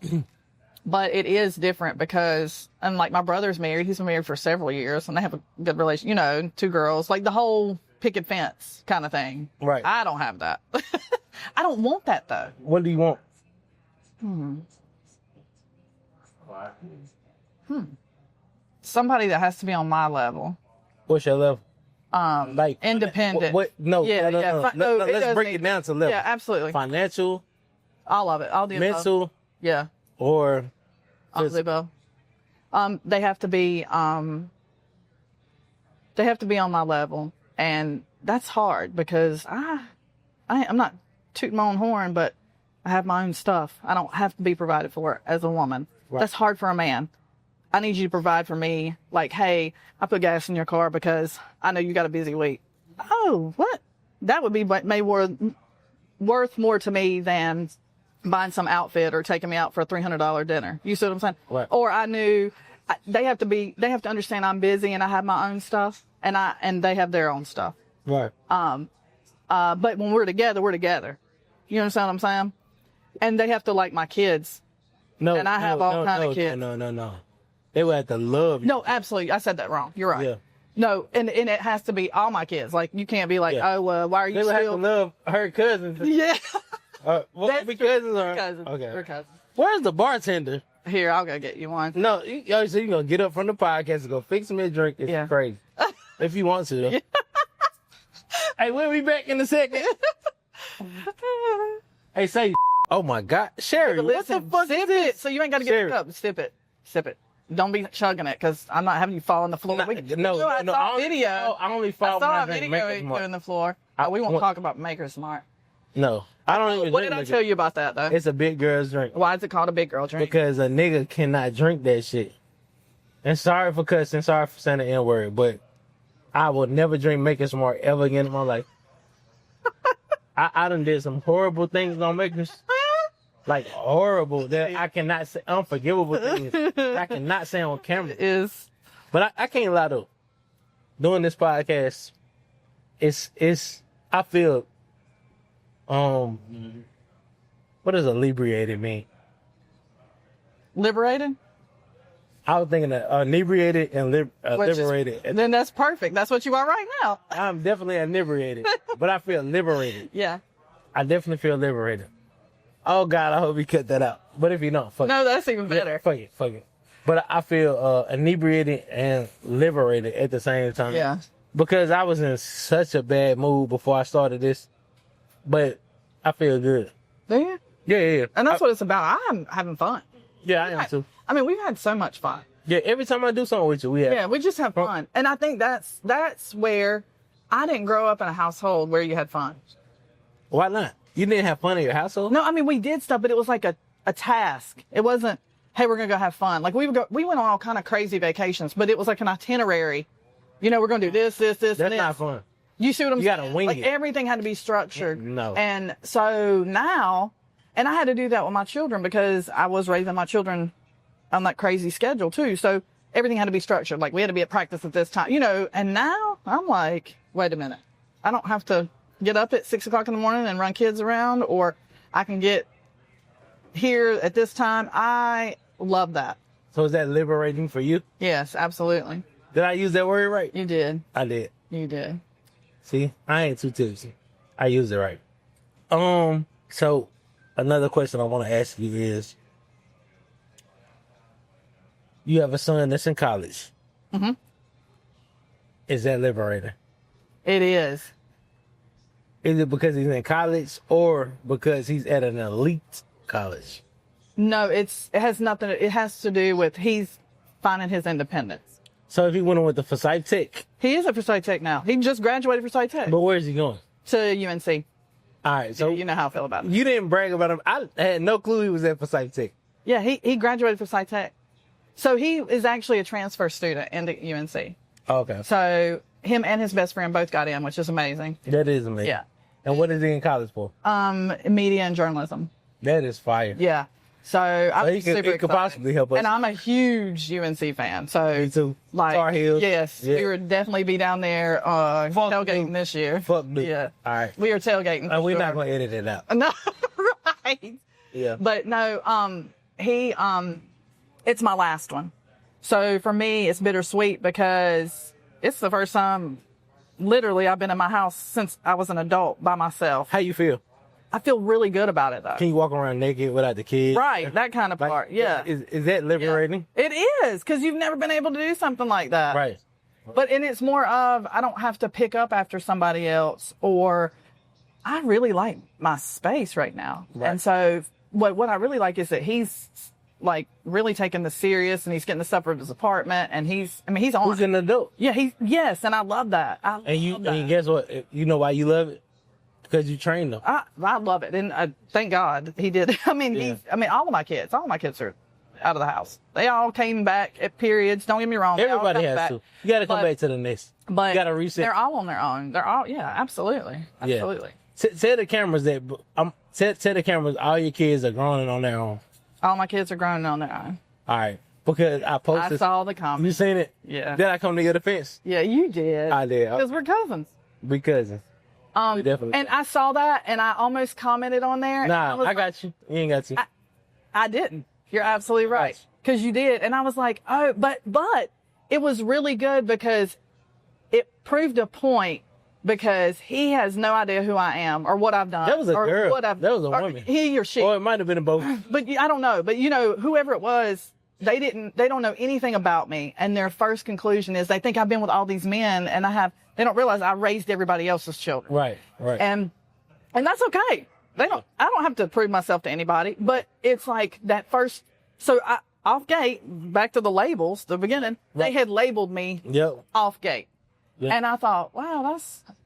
it is different because, and like my brother's married, he's been married for several years and they have a good relation, you know, 2 girls, like the whole picket fence kind of thing. Right. I don't have that. I don't want that though. What do you want? Somebody that has to be on my level. What's your level? Like Independent. What? No. Yeah, no. yeah. Let's break it down to level. Yeah, absolutely. Financial, All of it. All the above. mental, Yeah. or All of the above. They have to be on my level, and that's hard because I'm not tooting my own horn, but I have my own stuff. I don't have to be provided for as a woman. Right. That's hard for a man. I need you to provide for me. Like, hey, I put gas in your car because I know you got a busy week. Oh, what? That would be maybe worth more to me than buying some outfit or taking me out for a $300 dinner. You see what I'm saying? Right. Or I knew they have to understand I'm busy and I have my own stuff and they have their own stuff. right? But when we're together, we're together. You understand what I'm saying? And they have to like my kids. No, and I have all kind of kids. No. They would have to love you. No, absolutely. I said that wrong. You're right. Yeah. No, and it has to be all my kids. Like, you can't be like, Yeah. why are you They would have to still... love her cousins. Yeah. What That's be cousins or Cousins. Okay. We're cousins. Where's the bartender? Here, I'll go get you one. No, so you gonna get up from the podcast and go fix me a drink? It's Yeah. crazy. If you want to, though. Hey, we'll be back in a second. Hey, say, oh my God, Sherry, what the fuck sip is this? it. So you ain't got to get Sherry. the cup. Sip it. Sip it. Don't be chugging it because I'm not having you fall on the floor. No, I saw a video. I only I fall saw a when I drink video Maker's of you Mark. on the floor. I We won't want- talk about Maker's Smart. No, I don't even What drink did I liquor. tell you about that, though? It's a big girl's drink. Why is it called a big girl drink? Because a nigga cannot drink that shit. And sorry for cussing, sorry for saying the N-word, but I will never drink Maker's Mark ever again in my life. I done did some horrible things on Maker's. Like horrible that I cannot say, unforgivable things that I cannot say on camera. Is But I can't lie though. Doing this podcast, it's I feel what does inebriated mean? liberated? I was thinking that inebriated and Which is- liberated. And Then that's perfect. That's what you are right now. I'm definitely inebriated, but I feel liberated. Yeah. I definitely feel liberated. Oh God, I hope you cut that out. But if you don't, fuck No, that's even it. better. Fuck it. But I feel inebriated and liberated at the same time. Yeah. Because I was in such a bad mood before I started this, but I feel good. Do you? Yeah. And that's what it's about. I'm having fun. Yeah, I am too. I mean, we've had so much fun. Yeah, every time I do something with you, we have. Yeah, we just have fun. And I think that's where I didn't grow up in a household where you had fun. Why not? You didn't have fun in your household? No, I mean, we did stuff, but it was like a task. It wasn't, hey, we're going to go have fun. Like we went on all kind of crazy vacations, but it was like an itinerary. You know, we're going to do this, and That's this. not fun. You see what I'm You saying? gotta wing like it. everything had to be structured. No. And so now, and I had to do that with my children because I was raising my children on that crazy schedule too. So everything had to be structured. Like we had to be at practice at this time, you know, and now I'm like, wait a minute. I don't have to get up at 6 o'clock in the morning and run kids around, or I can get here at this time, I love that. So is that liberating for you? Yes, absolutely. Did I use that word right? You did. I did. You did. See, I ain't too tipsy. I used it right. So another question I want to ask you is, you have a son that's in college. Mm-hmm. Is that liberating? It is. Is it because he's in college or because he's at an elite college? No, it has nothing. It has to do with he's finding his independence. So if he went on with the Forsyth Tech, He is at Forsyth Tech now. He just graduated Forsyth Tech but where is he going? to UNC. All right, so You know how I feel about it. you didn't brag about him. I had no clue he was at Forsyth Tech. Yeah, he graduated Forsyth Tech. So he is actually a transfer student into UNC. Okay, So him and his best friend both got in, which is amazing. that is amazing. Yeah. And what is he in college for? Media and journalism. That is fire. Yeah. So I'm he could- super it could excited. possibly help us. And I'm a huge UNC fan. So Me too. Like, Tar Heels. yes, Yeah. we would definitely be down there tailgating this year. Fuck me. Yeah. All right. We are tailgating. for We're not sure. going to edit it out. No, right. Yeah. But no, it's my last one. So for me, it's bittersweet because it's the first time, literally, I've been in my house since I was an adult by myself. How you feel? I feel really good about it, though. Can you walk around naked without the kids? Right, that kind of Like, part. Yeah. Is that liberating? It is, because you've never been able to do something like that. Right. And it's more of, I don't have to pick up after somebody else, or I really like my space right now. Right. And so what I really like is that he's like really taking this serious, and he's getting the stuff from his apartment, and he's on Who's it. an adult? Yeah, yes, and I love that. And guess what? You know why you love it? Because you trained them. I love it, and thank God he did. I mean, all of my kids are out of the house. They all came back at periods. Don't get me wrong. Everybody has to. You got to come back to the nest. But you got to reset. They're all on their own. They're all, absolutely. Absolutely. Tell the cameras that, tell the cameras all your kids are growing on their own. All my kids are grown on their own. All right. Because I posted. I saw the You comments. seen it? Yeah. Did I come to your defense? Yeah, you did. I did. Because we're cousins. We cousins. We definitely. And I saw that, and I almost commented on there. Nah, I got you. You ain't got you. I didn't. You're absolutely right. Right. Because you did. And I was like, oh, but it was really good because it proved a point, because he has no idea who I am or what I've done. That was a or girl. That was a woman. He or she. Or it might have been a both. But I don't know. But whoever it was, they don't know anything about me. And their first conclusion is they think I've been with all these men, and they don't realize I raised everybody else's children. Right. And that's okay. I don't have to prove myself to anybody, but it's like that first, so off gate, back to the labels, the beginning, they had labeled me off gate. Yep. And I thought, wow,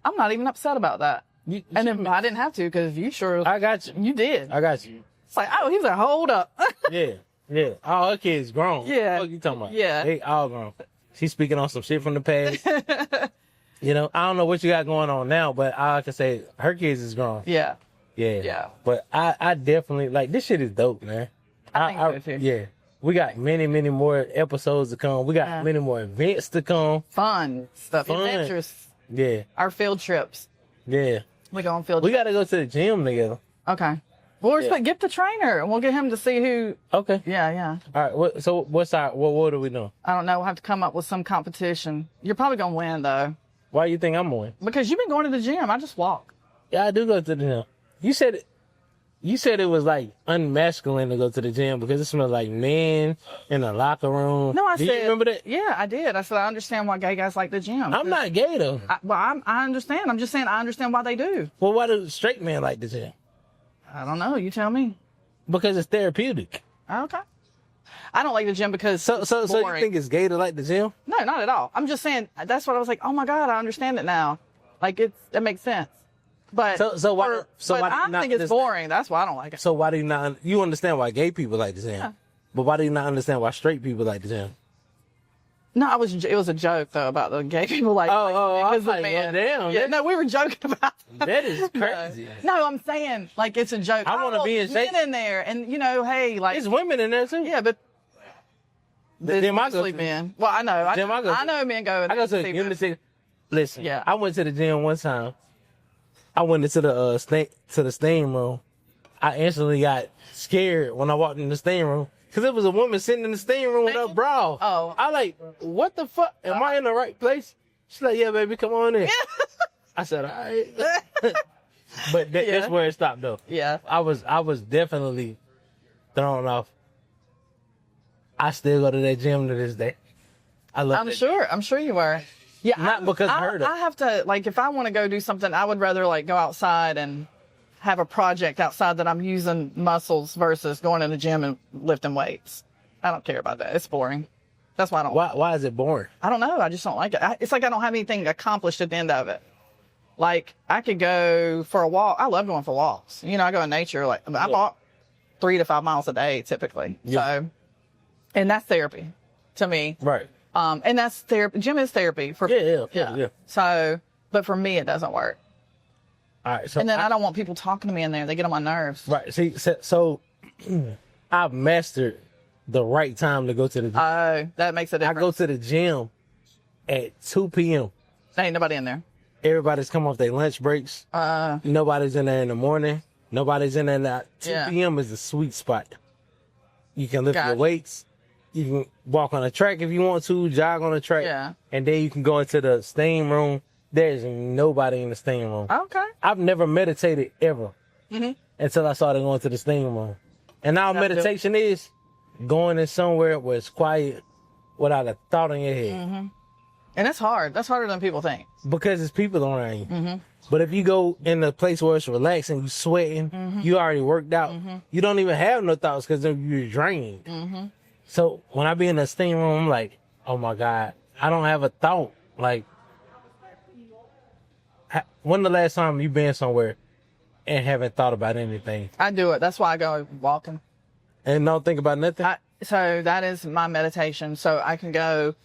I'm not even upset about that. And then I didn't have to, because you sure. I got you. You did. I got you. It's like, oh, he's like, hold up. Yeah. All her kids grown. Yeah. What you talking about? Yeah. They all grown. She's speaking on some shit from the past. I don't know what you got going on now, but I can say her kids is grown. Yeah. Yeah. But I definitely, like, this shit is dope, man. I think so too. Yeah. We got many, many more episodes to come. We got many more events to come. Fun stuff. Fun. Adventures. Yeah. Our field trips. Yeah. We go on field We trips. got to go to the gym together. Okay. Well, get the trainer, and we'll get him to see who. Okay. Yeah. All right. So what are we doing? I don't know. We'll have to come up with some competition. You're probably going to win, though. Why do you think I'm going? Because you've been going to the gym. I just walk. Yeah, I do go to the gym. You said it was like unmasculine to go to the gym because it smells like men in the locker room. No, I do said. You remember that? Yeah, I did. I said I understand why gay guys like the gym. I'm not gay though. I understand. I'm just saying I understand why they do. Well, why do straight men like the gym? I don't know. You tell me. Because it's therapeutic. Okay. I don't like the gym because So it's you boring. think it's gay to like the gym? No, not at all. I'm just saying that's what I was like. Oh my God, I understand it now. Like that makes sense. But why I not think it's boring. That's why I don't like it. So why do you not? You understand why gay people like the gym, Yeah. but why do you not understand why straight people like the gym? No, it was a joke though about the gay people like. I because was like, men. well, damn, Yeah, no, we were joking about that is crazy. No, I'm saying like it's a joke. I wanna be in shape. men in there, and hey, like There's women in there too. yeah, but Then I go mostly to- men. Well, I know. Then I go I to- know men go. I go to the see Unity. Listen, Yeah. I went to the gym one time. I went into the steam room. I instantly got scared when I walked in the steam room. Cause it was a woman sitting in the steam room with her bra. Oh. I like, what the fuck? Am I in the right place? She's like, yeah, baby, come on in. I said, all right. But that's where it stopped though. Yeah. I was definitely thrown off. I still go to that gym to this day. I love it. I'm sure you were. Yeah. Not because of her though. I have to, like, if I want to go do something, I would rather like go outside and have a project outside that I'm using muscles versus going in the gym and lifting weights. I don't care about that. It's boring. That's why I don't. Why is it boring? I don't know. I just don't like it. It's like I don't have anything accomplished at the end of it. Like, I could go for a walk. I love going for walks. You know, I go in nature. Like, I walk 3 to 5 miles a day typically. Yeah. So, and that's therapy to me. Right. And that's therapy. Gym is therapy for yeah. So, but for me, it doesn't work. All right. So and then I don't want people talking to me in there. They get on my nerves. Right. See, so I've mastered the right time to go to the gym. Oh, that makes a difference. I go to the gym at 2 p.m. There ain't nobody in there. Everybody's come off their lunch breaks. Nobody's in there in the morning. Nobody's in there now. 2 p.m. is the sweet spot. You can lift your weights. You can walk on a track if you want to, jog on a track. Yeah. And then you can go into the steam room. There's nobody in the steam room. Okay. I've never meditated ever until I started going to the steam room. And now meditation is going in somewhere where it's quiet without a thought in your head. And that's hard. That's harder than people think. Because it's people around you. But if you go in a place where it's relaxing, you sweating, you already worked out, you don't even have no thoughts because you're drained. So when I be in the steam room, I'm like, oh my God, I don't have a thought. Like, when the last time you been somewhere and haven't thought about anything? I do it. That's why I go walking. And don't think about nothing? So that is my meditation. So I can go,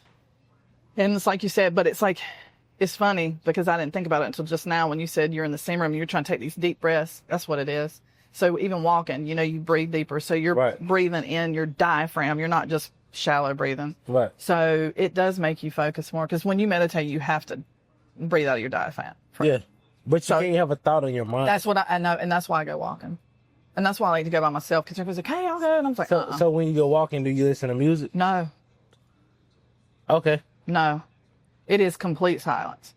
and it's like you said, but it's like, it's funny because I didn't think about it until just now when you said you're in the steam room, you're trying to take these deep breaths. That's what it is. So even walking, you know, you breathe deeper. So you're breathing in your diaphragm. You're not just shallow breathing. Right. So it does make you focus more because when you meditate, you have to breathe out of your diaphragm. Yeah. But you can't have a thought in your mind. That's what I know. And that's why I go walking. And that's why I like to go by myself because everyone's like, hey, I'll go. And I'm like, So when you go walking, do you listen to music? No. Okay. No. It is complete silence.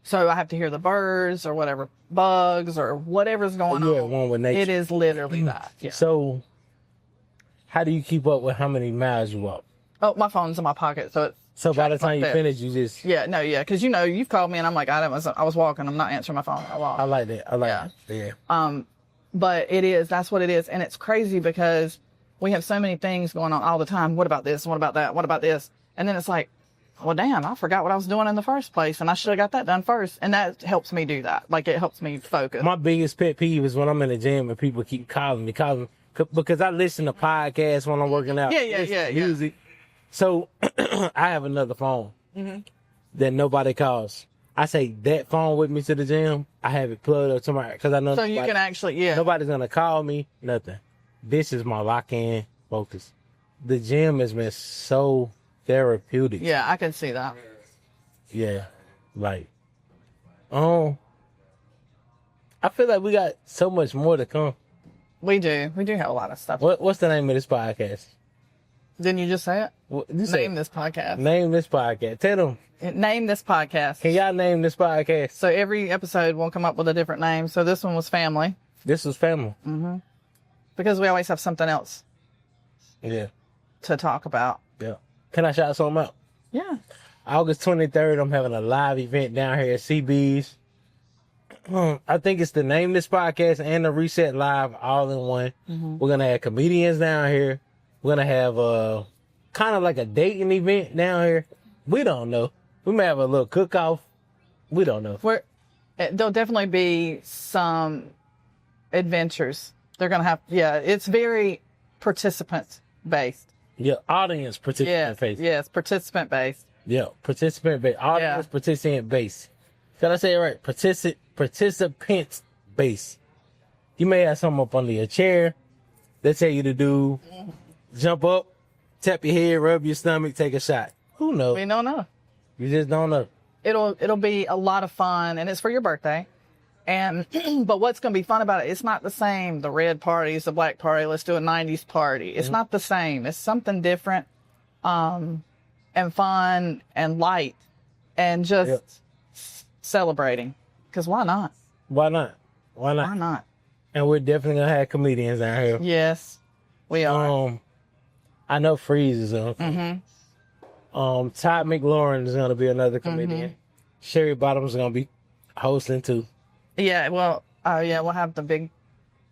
So I have to hear the birds or whatever, bugs or whatever's going on. You're at one with nature. It is literally that. Yeah. So how do you keep up with how many miles you walk? Oh, my phone's in my pocket. So by the time you finish, you just... Yeah, no, yeah. Because, you know, you've called me and I'm like, I was walking. I'm not answering my phone. I walk. I like that. I like that. Yeah. But that's what it is. And it's crazy because we have so many things going on all the time. What about this? What about that? What about this? And then it's like, well, damn, I forgot what I was doing in the first place. And I should have got that done first. And that helps me do that. Like, it helps me focus. My biggest pet peeve is when I'm in the gym and people keep calling me because I listen to podcasts when I'm working out. Yeah. Music. So I have another phone that nobody calls. I say that phone with me to the gym. I have it plugged up to my, because I know. So you can actually, nobody's going to call me, nothing. This is my lock-in focus. The gym has been so therapeutic. Yeah, I can see that. Yeah. Like, I feel like we got so much more to come. We do. We do have a lot of stuff. What's the name of this podcast? Didn't you just say it? Name this podcast. Name this podcast. Tell them. Name this podcast. Can y'all name this podcast? So every episode will come up with a different name. So this one was family. This was family. Because we always have something else. Yeah. To talk about. Yeah. Can I shout something out? Yeah. August 23rd, I'm having a live event down here at CB's. I think it's the Name This Podcast and the Reset Live all in one. We're going to have comedians down here. We're going to have kind of like a dating event down here. We don't know. We may have a little cook-off. We don't know. There'll definitely be some adventures. They're going to have, it's very participant-based. Yeah, audience participant-based. Yes, participant-based. Yeah, participant-based. Audience participant-based. Did I say it right? Participants-based. You may have something up under your chair. They tell you to do jump up, tap your head, rub your stomach, take a shot. Who knows? We don't know. You just don't know. It'll be a lot of fun, and it's for your birthday. And, but what's going to be fun about it, it's not the same. The red party is the black party. Let's do a 90s party. It's not the same. It's something different, and fun and light and just celebrating. Because why not? Why not? Why not? Why not? And we're definitely gonna have comedians out here. Yes, we are. I know Freeze is on. Todd McLaurin is gonna be another comedian. Sherry Bottoms is gonna be hosting too. Yeah, well, we'll have the big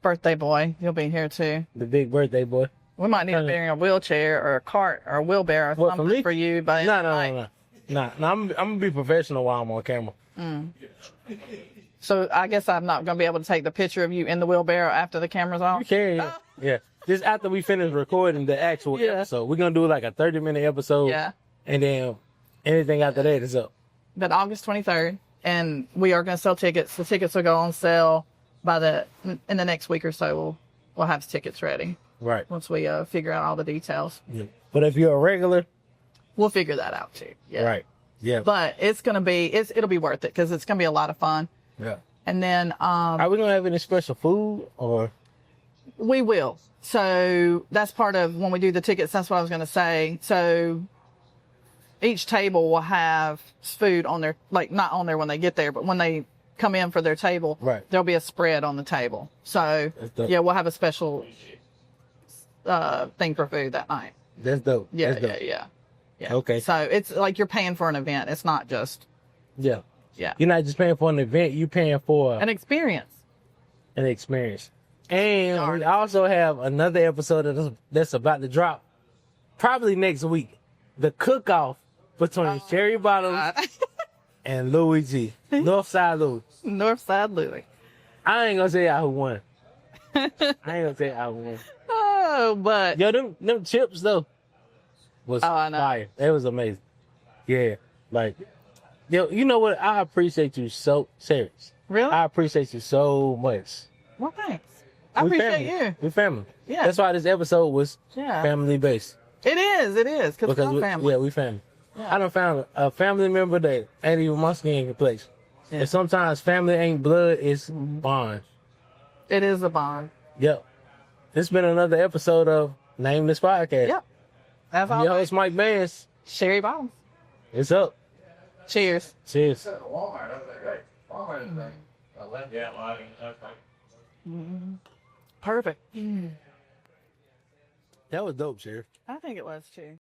birthday boy. He'll be here too. The big birthday boy. We might need to bring a wheelchair or a cart or a wheelbarrow or something for you. But No. I'm gonna be professional while I'm on camera. So I guess I'm not gonna be able to take the picture of you in the wheelbarrow after the camera's off. You can, yeah. Just after we finish recording the actual episode, we're gonna do like a 30-minute episode. Yeah. And then anything after that is up. But August 23rd, and we are gonna sell tickets. The tickets will go on sale in the next week or so. We'll have tickets ready. Right. Once we figure out all the details. Yeah. But if you're a regular, we'll figure that out too. Yeah. Right. Yeah. But it'll be worth it because it's gonna be a lot of fun. Yeah. And then are we gonna have any special food or? We will. So that's part of when we do the tickets. That's what I was gonna say. So each table will have food on their, like not on there when they get there, but when they come in for their table, right, there'll be a spread on the table. So yeah, we'll have a special thing for food that night. That's dope. Yeah, That's dope. Yeah. Okay. So it's like you're paying for an event. It's not just. Yeah. Yeah. You're not just paying for an event. You're paying for an experience. An experience. And we also have another episode that's about to drop probably next week. The cook-off between Cherry Bottoms and Louis G. Northside Louis. Northside Louis. I ain't gonna say who won. Oh, but yo, them chips though was fire. It was amazing. Yeah, like yo, you know what? I appreciate you so serious. Really? I appreciate you so much. Well, thanks. I appreciate you. We family. Yeah. That's why this episode was family based. It is. Because we're family. Yeah, we family. Yeah. I done found a family member that ain't even my skin complexion. Yeah. And sometimes family ain't blood, it's bond. It is a bond. Yep. It's been another episode of Name This Podcast. Yep. That's all. Your host, Mike Bandz. Sherry Bottoms. It's up. Cheers. Cheers. Perfect. That was dope, Sheriff. I think it was too.